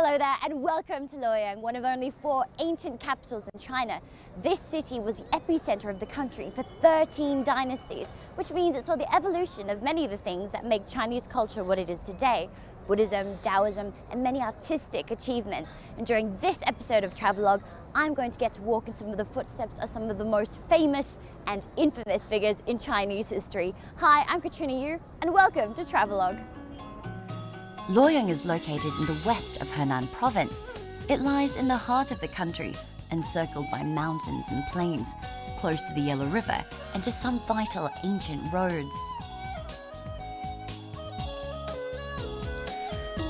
Hello there and welcome to Luoyang, one of only 4 ancient capitals in China. This city was the epicenter of the country for 13 dynasties, which means it saw the evolution of many of the things that make Chinese culture what it is today. Buddhism, Taoism, and many artistic achievements. And during this episode of Travelogue, I'm going to get to walk in some of the footsteps of some of the most famous and infamous figures in Chinese history. Hi, I'm Katrina Yu, and welcome to Travelogue. Luoyang is located in the west of Henan province. It lies in the heart of the country, encircled by mountains and plains, close to the Yellow River and to some vital ancient roads.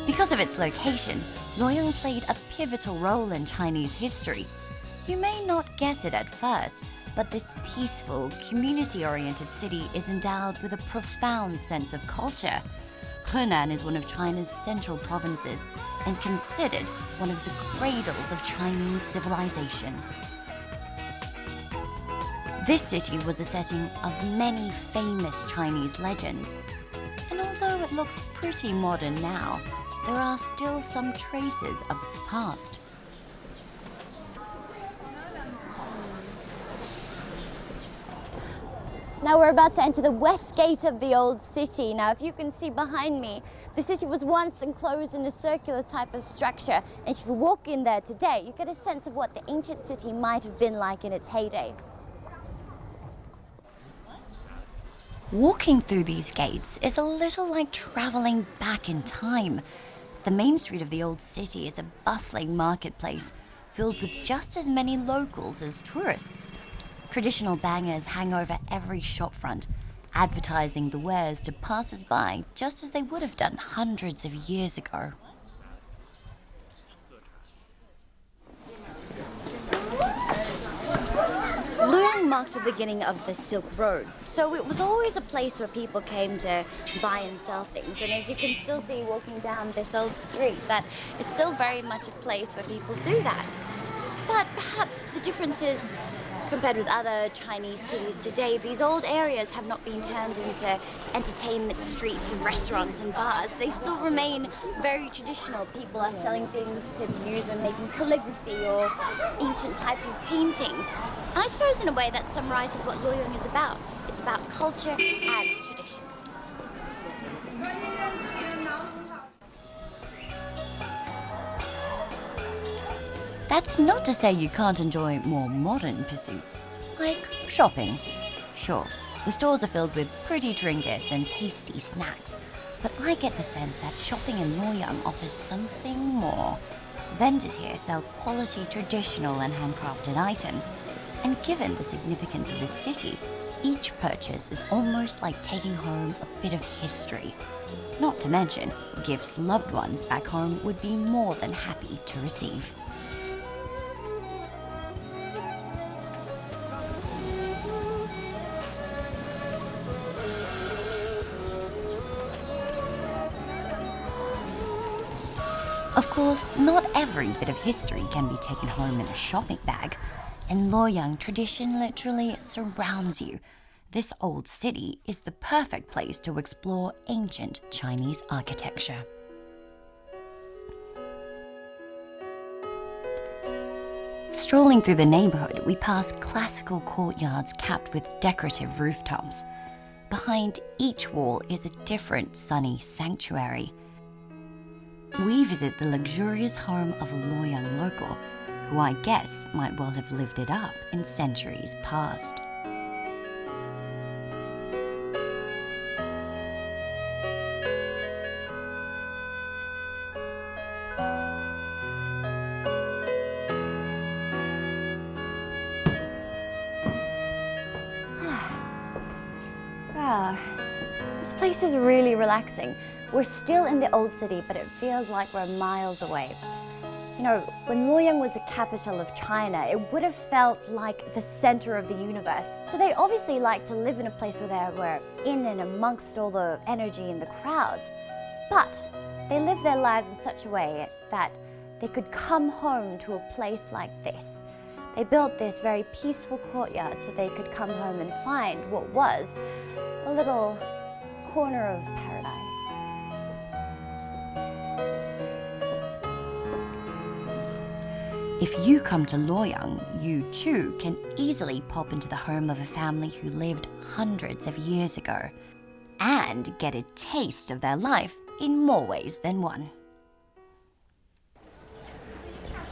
Because of its location, Luoyang played a pivotal role in Chinese history. You may not guess it at first, but this peaceful, community-oriented city is endowed with a profound sense of culture. Henan is one of China's central provinces and considered one of the cradles of Chinese civilization. This city was a setting of many famous Chinese legends, and although it looks pretty modern now, there are still some traces of its past. Now we're about to enter the west gate of the old city. Now if you can see behind me, the city was once enclosed in a circular type of structure, and if you walk in there today, you get a sense of what the ancient city might have been like in its heyday. Walking through these gates is a little like traveling back in time. The main street of the old city is a bustling marketplace filled with just as many locals as tourists. Traditional bangers hang over every shopfront, advertising the wares to passers-by just as they would have done hundreds of years ago. Luoyang marked the beginning of the Silk Road, so it was always a place where people came to buy and sell things. And as you can still see walking down this old street, that it's still very much a place where people do that. But perhaps the difference is, compared with other Chinese cities today, these old areas have not been turned into entertainment streets and restaurants and bars. They still remain very traditional. People are selling things to use when making calligraphy or ancient type of paintings. And I suppose in a way that summarizes what Luoyang is about. It's about culture and tradition. That's not to say you can't enjoy more modern pursuits, like shopping. Sure, the stores are filled with pretty trinkets and tasty snacks, but I get the sense that shopping in Luoyang offers something more. Vendors here sell quality traditional and handcrafted items, and given the significance of the city, each purchase is almost like taking home a bit of history. Not to mention, gifts loved ones back home would be more than happy to receive. Of course, not every bit of history can be taken home in a shopping bag, and Luoyang tradition literally surrounds you. This old city is the perfect place to explore ancient Chinese architecture. Strolling through the neighborhood, we pass classical courtyards capped with decorative rooftops. Behind each wall is a different sunny sanctuary. We visit the luxurious home of a Luoyang local, who I guess might well have lived it up in centuries past. Wow, this place is really relaxing. We're still in the old city, but it feels like we're miles away. You know, when Luoyang was the capital of China, it would have felt like the center of the universe. So they obviously like to live in a place where they were in and amongst all the energy and the crowds. But they lived their lives in such a way that they could come home to a place like this. They built this very peaceful courtyard so they could come home and find what was a little corner of paradise. If you come to Luoyang, you too can easily pop into the home of a family who lived hundreds of years ago and get a taste of their life in more ways than one.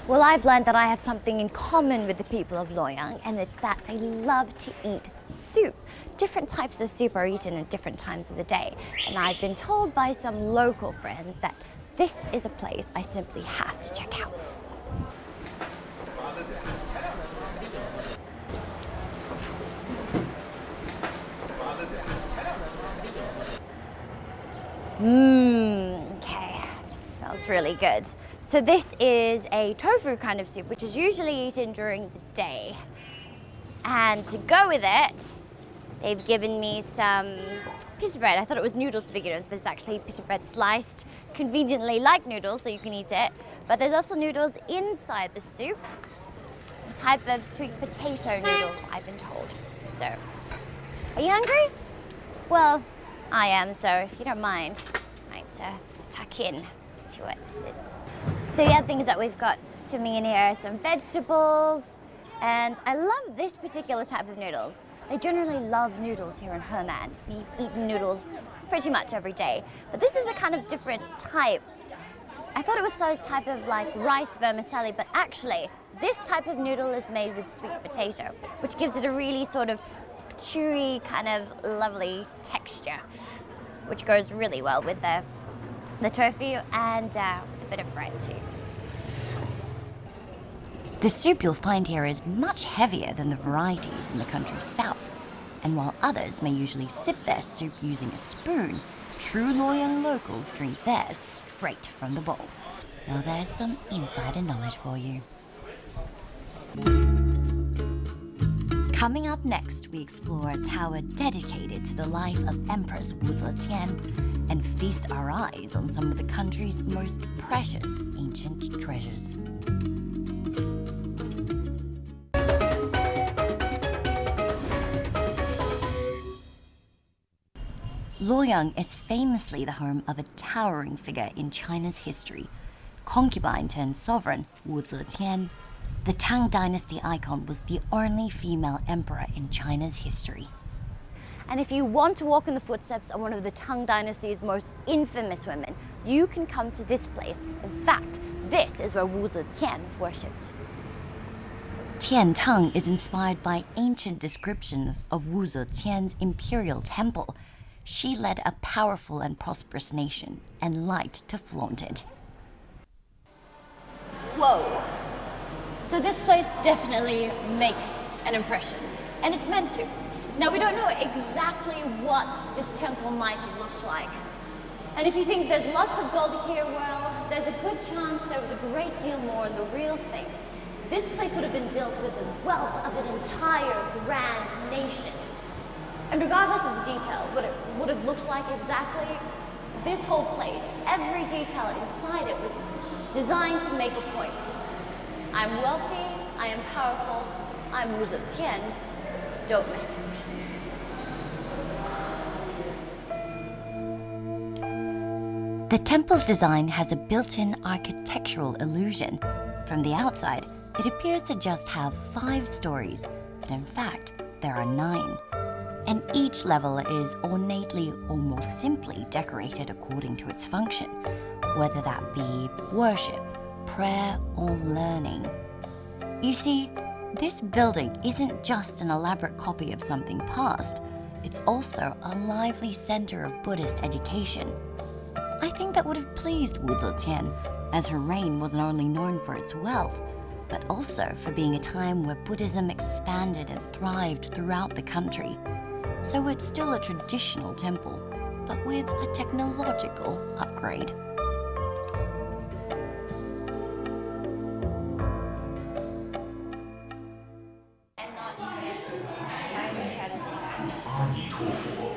Well, I've learned that I have something in common with the people of Luoyang, and it's that they love to eat soup. Different types of soup are eaten at different times of the day, and I've been told by some local friends that this is a place I simply have to check out. Okay, smells really good. So this is a tofu kind of soup, which is usually eaten during the day. And to go with it, they've given me some pita bread. I thought it was noodles to begin with, but it's actually pita bread sliced conveniently like noodles, so you can eat it. But there's also noodles inside the soup, a type of sweet potato noodle, I've been told. So, are you hungry? Well, I am, so if you don't mind, I might tuck in, see what this is. So the other thing is that we've got swimming in here some vegetables, and I love this particular type of noodles. They generally love noodles here in Henan. We've eaten noodles pretty much every day, but this is a kind of different type. I thought it was some type of like rice vermicelli, but actually this type of noodle is made with sweet potato, which gives it a really sort of chewy, kind of lovely texture, which goes really well with the tofu and a bit of bread too. The soup you'll find here is much heavier than the varieties in the country's south, and while others may usually sip their soup using a spoon, true Luoyang locals drink theirs straight from the bowl. Now there's some insider knowledge for you. Coming up next, we explore a tower dedicated to the life of Empress Wu Zetian and feast our eyes on some of the country's most precious ancient treasures. Luoyang is famously the home of a towering figure in China's history, concubine turned sovereign Wu Zetian. The Tang Dynasty icon was the only female emperor in China's history. And if you want to walk in the footsteps of one of the Tang Dynasty's most infamous women, you can come to this place. In fact, this is where Wu Zetian worshipped. Tian Tang is inspired by ancient descriptions of Wu Zetian's imperial temple. She led a powerful and prosperous nation and liked to flaunt it. Whoa. So this place definitely makes an impression, and it's meant to. Now, we don't know exactly what this temple might have looked like. And if you think there's lots of gold here, well, there's a good chance there was a great deal more in the real thing. This place would have been built with the wealth of an entire grand nation. And regardless of the details, what it would have looked like exactly, this whole place, every detail inside it was designed to make a point. I'm wealthy, I am powerful, I'm Wu Zetian, don't mess with me. The temple's design has a built-in architectural illusion. From the outside, it appears to just have 5 stories, but in fact, there are 9. And each level is ornately or more simply decorated according to its function, whether that be worship, prayer, or learning. You see, this building isn't just an elaborate copy of something past, it's also a lively center of Buddhist education. I think that would have pleased Wu Zetian, as her reign wasn't only known for its wealth, but also for being a time where Buddhism expanded and thrived throughout the country. So it's still a traditional temple, but with a technological upgrade.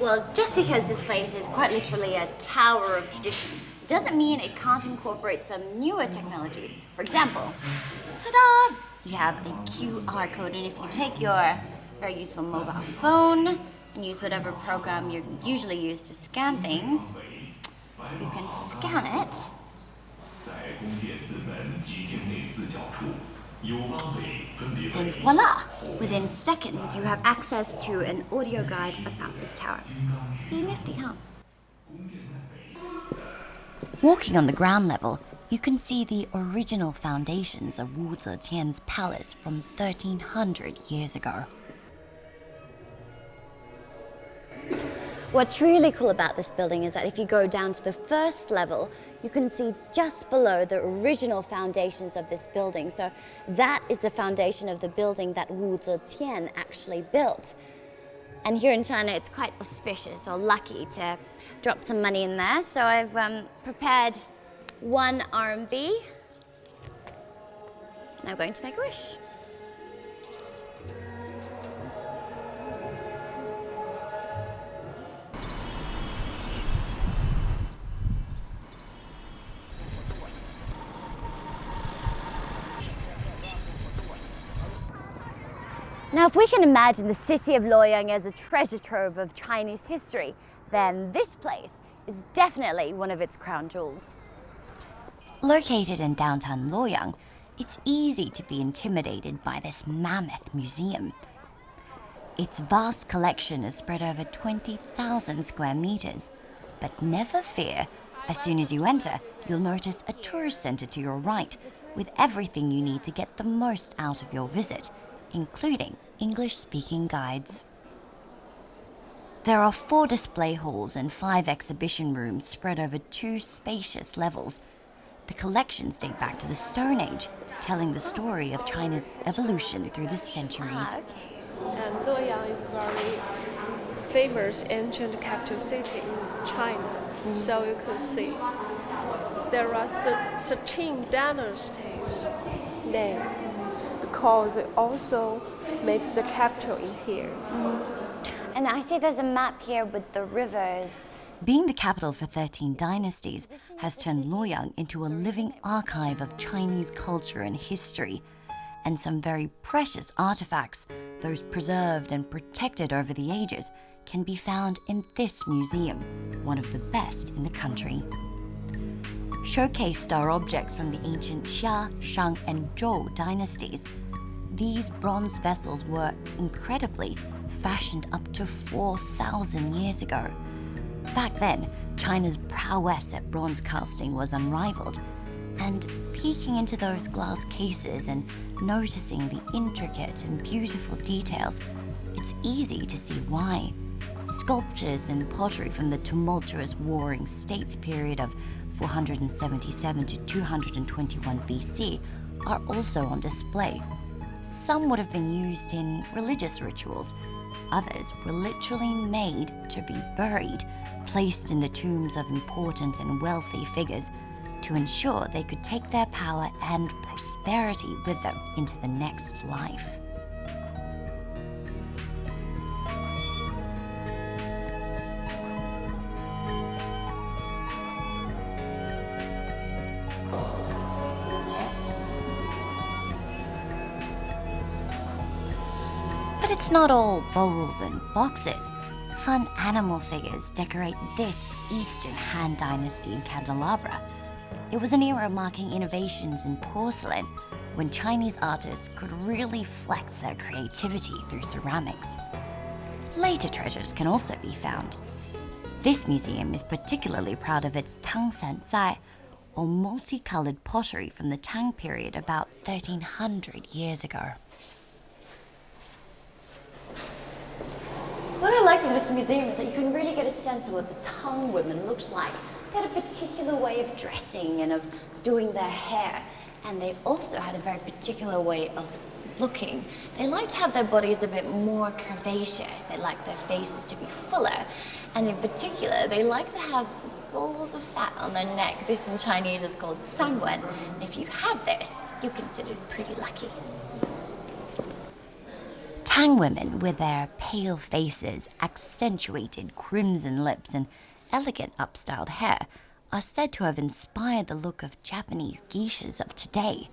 Well, just because this place is quite literally a tower of tradition doesn't mean it can't incorporate some newer technologies. For example, ta-da! You have a QR code, and if you take your very useful mobile phone and use whatever program you usually use to scan things, you can scan it. And voila! Within seconds, you have access to an audio guide about this tower. Pretty nifty, huh? Walking on the ground level, you can see the original foundations of Wu Zetian's palace from 1300 years ago. What's really cool about this building is that if you go down to the first level, you can see just below the original foundations of this building. So that is the foundation of the building that Wu Zetian actually built. And here in China, it's quite auspicious or lucky to drop some money in there. So I've prepared 1 RMB, and I'm going to make a wish. Now, if we can imagine the city of Luoyang as a treasure trove of Chinese history, then this place is definitely one of its crown jewels. Located in downtown Luoyang, it's easy to be intimidated by this mammoth museum. Its vast collection is spread over 20,000 square meters. But never fear, as soon as you enter, you'll notice a tourist center to your right, with everything you need to get the most out of your visit, including English-speaking guides. There are 4 display halls and 5 exhibition rooms spread over 2 spacious levels. The collections date back to the Stone Age, telling the story of China's evolution through the centuries. And Luoyang is a very famous ancient capital city in China. So you could see there are 13 dynasties there, because they also made the capital in here. And I see there's a map here with the rivers. Being the capital for 13 dynasties has turned Luoyang into a living archive of Chinese culture and history. And some very precious artifacts, those preserved and protected over the ages, can be found in this museum, one of the best in the country. Showcased are objects from the ancient Xia, Shang, and Zhou dynasties. These bronze vessels were, incredibly, fashioned up to 4,000 years ago. Back then, China's prowess at bronze casting was unrivaled. And peeking into those glass cases and noticing the intricate and beautiful details, it's easy to see why. Sculptures and pottery from the tumultuous Warring States period of 477 to 221 BC are also on display. Some would have been used in religious rituals. Others were literally made to be buried, placed in the tombs of important and wealthy figures to ensure they could take their power and prosperity with them into the next life. But it's not all bowls and boxes. Fun animal figures decorate this Eastern Han Dynasty candelabra. It was an era marking innovations in porcelain, when Chinese artists could really flex their creativity through ceramics. Later treasures can also be found. This museum is particularly proud of its Tang Sancai, or multicolored pottery from the Tang period about 1300 years ago. What I like in this museum is that you can really get a sense of what the Tang women looked like. They had a particular way of dressing and of doing their hair, and they also had a very particular way of looking. They liked to have their bodies a bit more curvaceous. They liked their faces to be fuller, and in particular, they liked to have balls of fat on their neck. This in Chinese is called sangwen, and if you had this, you're considered pretty lucky. Tang women, with their pale faces, accentuated crimson lips, and elegant upstyled hair, are said to have inspired the look of Japanese geishas of today.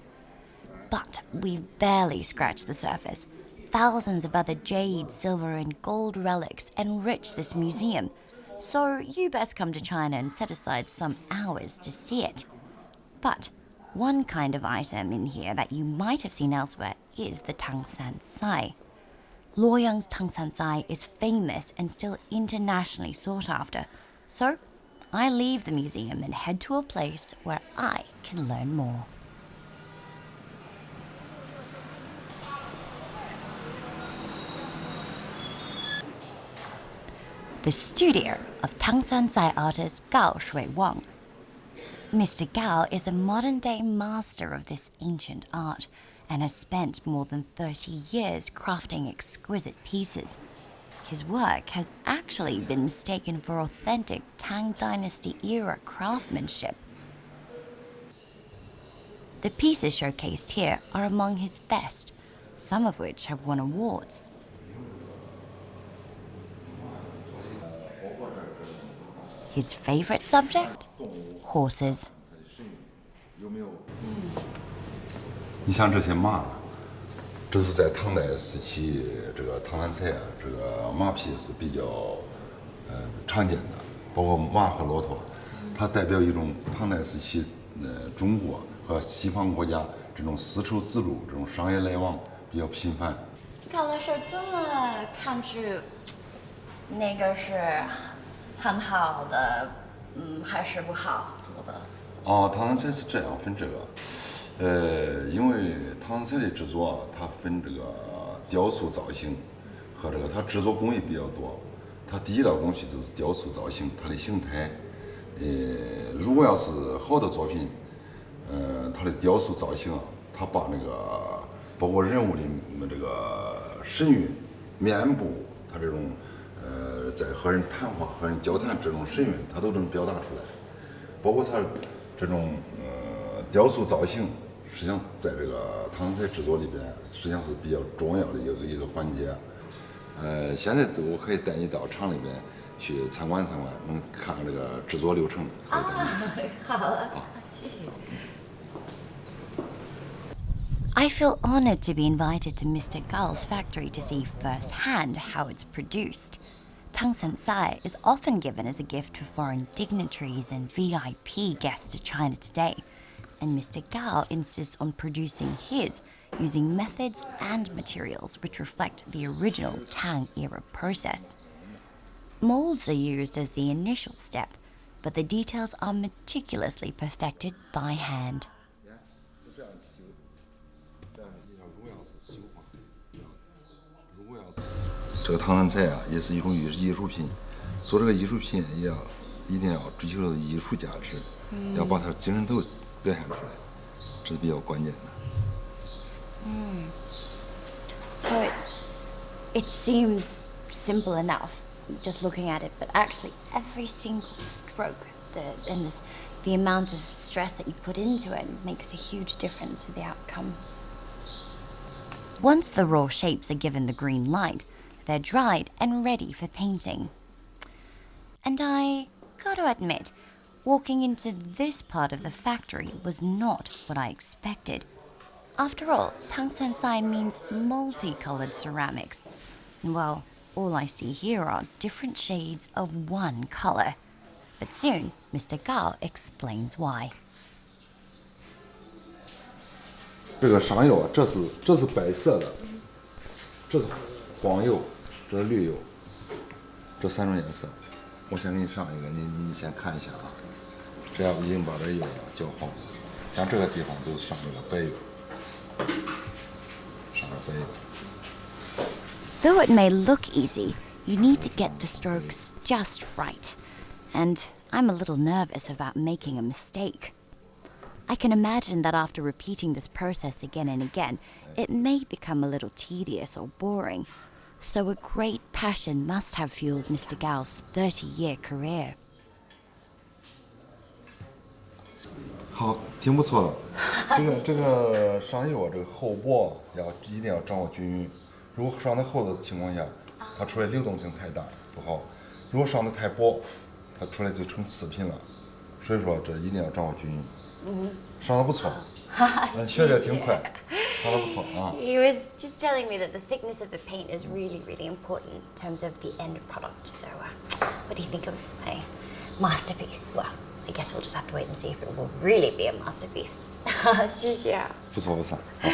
But we've barely scratched the surface. Thousands of other jade, silver, and gold relics enrich this museum, so you best come to China and set aside some hours to see it. But One kind of item in here that you might have seen elsewhere is the Tang Sancai. Luoyang's Tang Sancai is famous and still internationally sought after. So I leave the museum and head to a place where I can learn more. The studio of Tang Sancai artist Gao Shuiwang. Mr. Gao is a modern-day master of this ancient art and has spent more than 30 years crafting exquisite pieces. His work has actually been mistaken for authentic Tang Dynasty-era craftsmanship. The pieces showcased here are among his best, some of which have won awards. His favorite subject? Horses. 你像这些马，这是在唐代时期，这个唐三彩啊，这个马匹是比较常见的，包括马和骆驼，它代表一种唐代时期中国和西方国家这种丝绸之路这种商业来往比较频繁。搞的时候这么看去，那个是很好的，还是不好做的？哦，唐三彩是这样分这个，因为唐三彩的制作啊，它分这个雕塑造型和这个它制作工艺比较多。它第一道工序就是雕塑造型，它的形态。如果要是好的作品，它的雕塑造型啊，它把那个包括人物的这个神韵、面部，它这种在和人谈话、和人交谈这种神韵，它都能表达出来。包括它这种雕塑造型，实际上在这个唐三彩制作里边，实际上是比较重要的一个环节。现在我可以带你到厂里边去参观参观，能看看这个制作流程。可以带你。好了，谢谢。I feel honored to be invited to Mr. Gao's factory to see firsthand how it's produced. Tang Sancai is often given as a gift to foreign dignitaries and VIP guests to China today, and Mr. Gao insists on producing his using methods and materials which reflect the original Tang-era process. Molds are used as the initial step, but the details are meticulously perfected by hand. 这个唐三彩啊，也是一种艺术品。做这个艺术品一定要追求艺术价值，要把它精神头表现出来，这是比较关键的。So it seems simple enough, just looking at it, but actually every single stroke, the amount of stress that you put into it makes a huge difference for the outcome. Once the raw shapes are given the green light, they're dried and ready for painting. And I gotta admit, walking into this part of the factory was not what I expected. After all, Tang Sancai means multicolored ceramics. And well, all I see here are different shades of one color. But soon, Mr. Gao explains why. 这个上釉啊，这是白色的，这是黄釉，这是绿釉，这三种颜色。我先给你上一个，你先看一下啊。这样已经把这釉啊焦黄了，像这个地方都是上这个白釉，上了白釉。 Though it may look easy, you need to get the strokes just right. And I'm a little nervous about making a mistake. I can imagine that after repeating this process again and again, it may become a little tedious or boring. So a great passion must have fueled Mr. Gao's 30-year career. 好，挺不错的。这个上釉啊，这个厚薄一定要掌握均匀。如果上的厚的情况下，它出来流动性太大不好；如果上的太薄，它出来就成次品了。所以说这一定要掌握均匀。上的不错，学得挺快，上的不错啊。He was just telling me that the thickness of the paint is really, really important in terms of the end product. So, what do you think of my masterpiece? Well, I guess we'll just have to wait and see if it will really be a masterpiece. 谢谢。不错不错，好。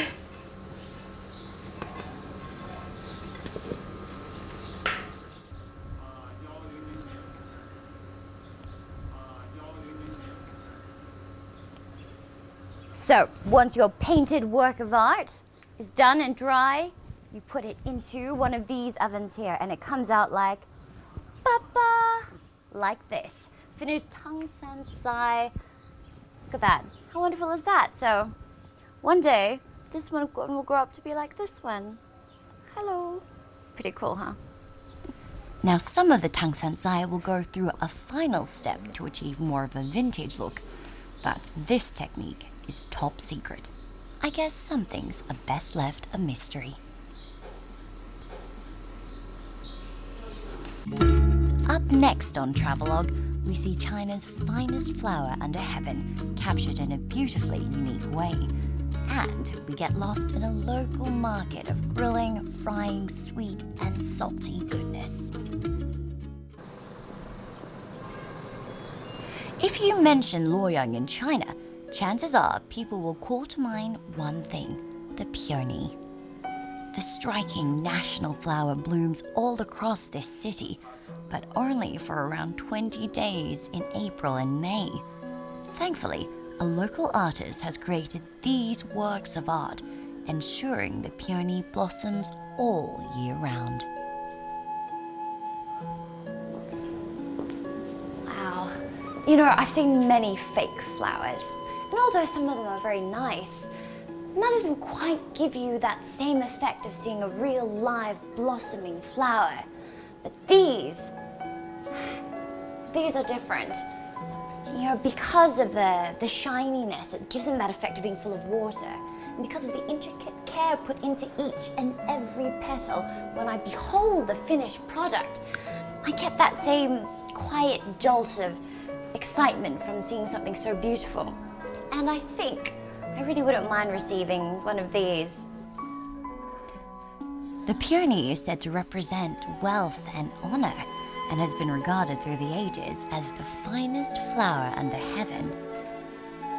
So, once your painted work of art is done and dry, you put it into one of these ovens here, and it comes out like, papa, like this. Finished Tang Sancai. Look at that. How wonderful is that? So, one day, this one will grow up to be like this one. Hello. Pretty cool, huh? Now, some of the Tang Sancai will go through a final step to achieve more of a vintage look, but this technique is top secret. I guess some things are best left a mystery. Up next on Travelogue, we see China's finest flower under heaven, captured in a beautifully unique way. And we get lost in a local market of grilling, frying, sweet and salty goodness. If you mention Luoyang in China, chances are people will call to mind one thing, the peony. The striking national flower blooms all across this city, but only for around 20 days in April and May. Thankfully, a local artist has created these works of art, ensuring the peony blossoms all year round. Wow. You know, I've seen many fake flowers, and although some of them are very nice, none of them quite give you that same effect of seeing a real live blossoming flower. But these are different. You know, because of the shininess, it gives them that effect of being full of water. And because of the intricate care put into each and every petal, when I behold the finished product, I get that same quiet jolt of excitement from seeing something so beautiful. And I think I really wouldn't mind receiving one of these. The peony is said to represent wealth and honor, and has been regarded through the ages as the finest flower under heaven.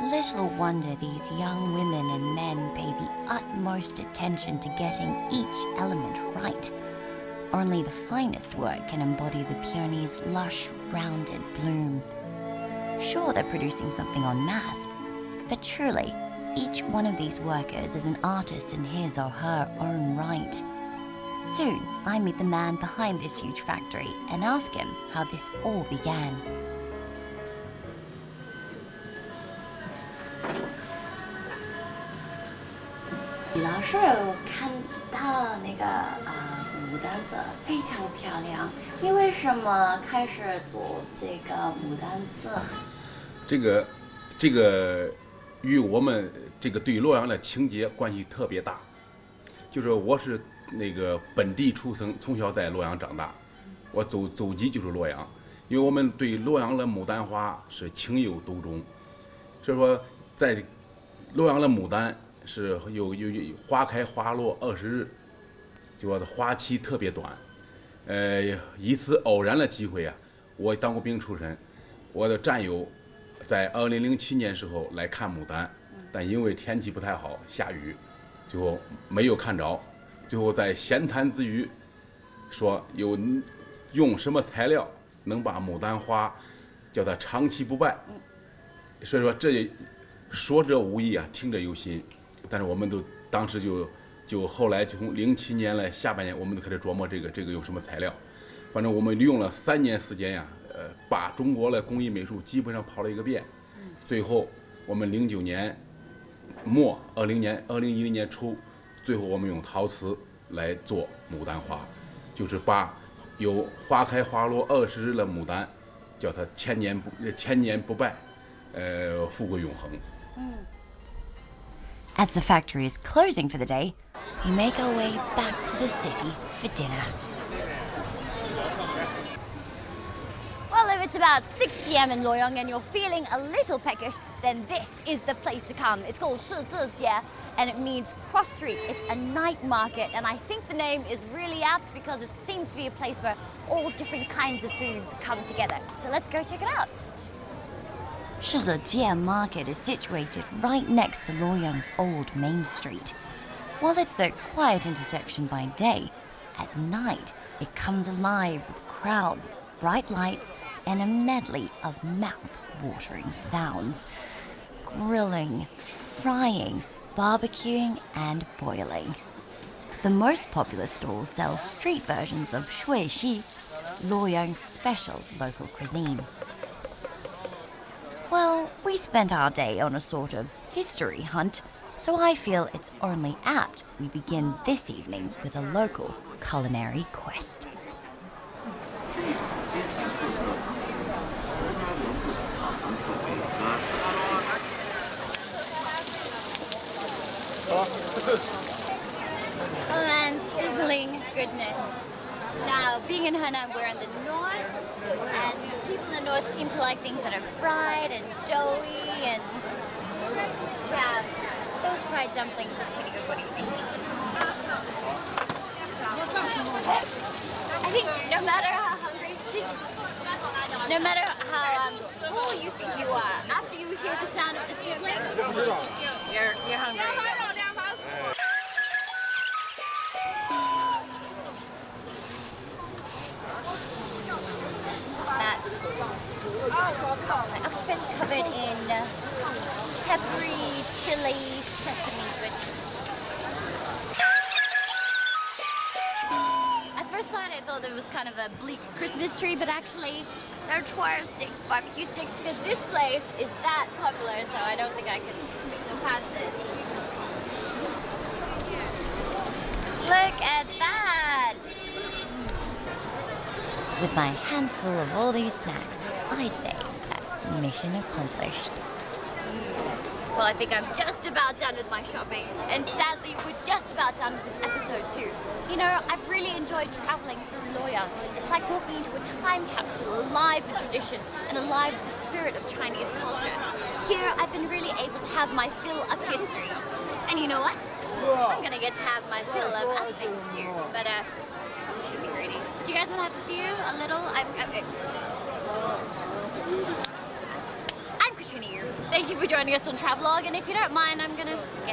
Little wonder these young women and men pay the utmost attention to getting each element right. Only the finest work can embody the peony's lush, rounded bloom. Sure, they're producing something en masse, but truly, each one of these workers is an artist in his or her own right. Soon, I meet the man behind this huge factory and ask him how this all began. 李老师，我看到那个牡丹色非常漂亮，你为什么开始做这个牡丹色？这个与我们这个对洛阳的情节关系特别大。就是我是那个本地出生，从小在洛阳长大，我祖籍就是洛阳，因为我们对洛阳的牡丹花是情有独钟，所以说在洛阳的牡丹是有花开花落20日，就说花期特别短。一次偶然的机会啊，我当过兵出身，我的战友在2007年时候来看牡丹，但因为天气不太好，下雨，最后没有看着。最后在闲谈之余，说用什么材料能把牡丹花叫它长期不败。所以说这说者无意啊，听者有心。但是我们都当时就后来就从07年来下半年，我们都开始琢磨这个有什么材料。反正我们利用了3年时间呀，把中国的工艺美术基本上跑了一个遍。最后我们09年末2010年初，最后我们用陶瓷来做牡丹花，就是把有花开花落20日的牡丹，叫它千年不败，富贵永恒。As the factory is closing for the day, we make our way back to the city for dinner. Well, if it's about 6 p.m. in Luoyang and you're feeling a little peckish, then this is the place to come. It's called Shizijie, and it means cross street. It's a night market, and I think the name is really apt because it seems to be a place where all different kinds of foods come together. So let's go check it out. Zetian market is situated right next to Luoyang's old main street. While it's a quiet intersection by day, at night it comes alive with crowds, bright lights, and a medley of mouth-watering sounds. Grilling, frying, barbecuing, and boiling. The most popular stalls sell street versions of shui xi, Luoyang's special local cuisine. Well, we spent our day on a sort of history hunt, so I feel it's only apt we begin this evening with a local culinary quest. Oh man, sizzling goodness. Now, being in Henan, we're in the north, and people in the north seem to like things that are fried and doughy, and yeah, those fried dumplings are pretty good. What do you think? I think no matter how hungry, no matter how full you think you are, after you hear the sound of the sizzling, you're hungry. My octopus covered in peppery, chili, sesame goodness. At first sight, I thought it was kind of a bleak Christmas tree, but actually, there are twirl sticks, barbecue sticks, because this place is that popular, so I don't think I can go past this. Look at that! With my hands full of all these snacks, I'd say that's mission accomplished. Well, I think I'm just about done with my shopping, and sadly, we're just about done with this episode too. You know, I've really enjoyed traveling through Luoyang. It's like walking into a time capsule, alive with tradition and alive with the spirit of Chinese culture. Here, I've been really able to have my fill of history. And you know what? I'm gonna get to have my fill of other things too, but I should be ready. Do you guys want to have a few? A little? I'm Katrina Yu. Thank you for joining us on Travelogue, and if you don't mind, I'm gonna get